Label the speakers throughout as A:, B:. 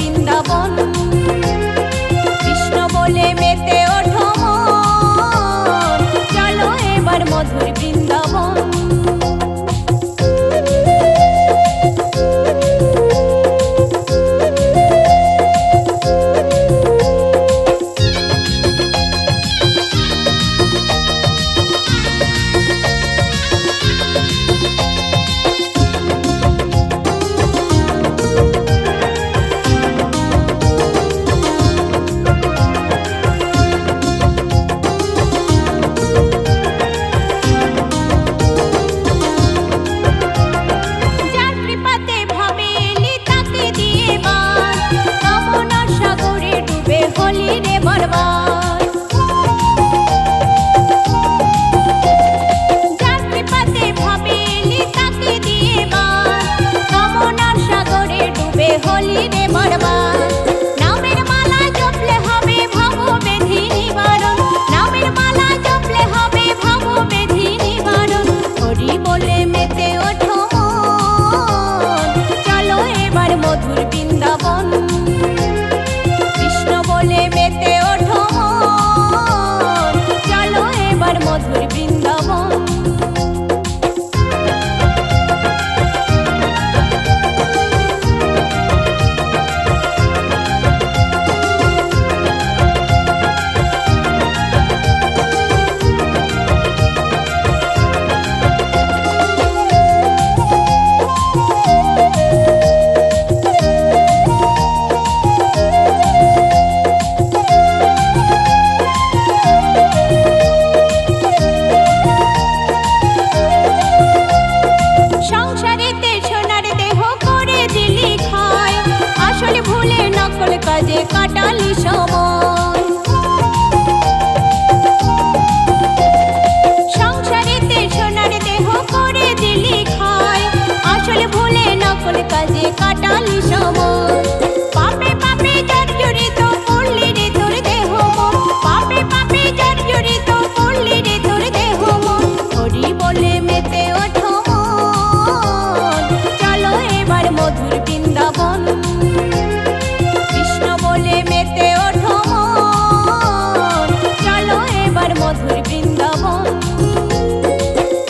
A: বৃন্দাবন। কৃষ্ণ বলে মেতে ওঠো মন, চলো এবার মধুর বৃন্দাবন। কাটালি সময় সংসারেতে সোনার দেহ করে দিলি খায়, আসলে ভুলে নকল কাজে কাটালি সময়। পাপে পাপে জর্জরিত করলি রে তোর দেহ মন, পাপে পাপে জর্জরিত করলি রে তোর দেহ মন। হরি বলে মেতে ওঠো মন, চলো এবার মধুর বৃন্দাবন। মেতে ওঠো মন, চলো এবার মধুর বৃন্দাবন।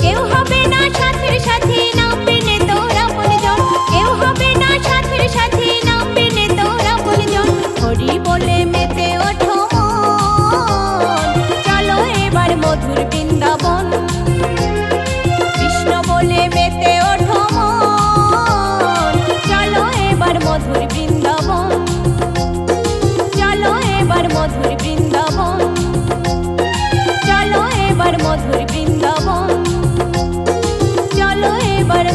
A: কেউ হবে না সাথের সাথী, নাম বিনে তোর আপনজন, কেউ হবে না সাথের সাথী, নাম বিনে তোর আপনজন। হরি বলে মেতে ওঠো মন, চলো এবার মধুর বৃন্দাবন। কৃষ্ণ বলে মেতে ওঠো মন, চলো এবার মধুর বৃন্দাবন। মধুর বৃন্দাবন, চলো এবার মধুর বৃন্দাবন, চলো এবার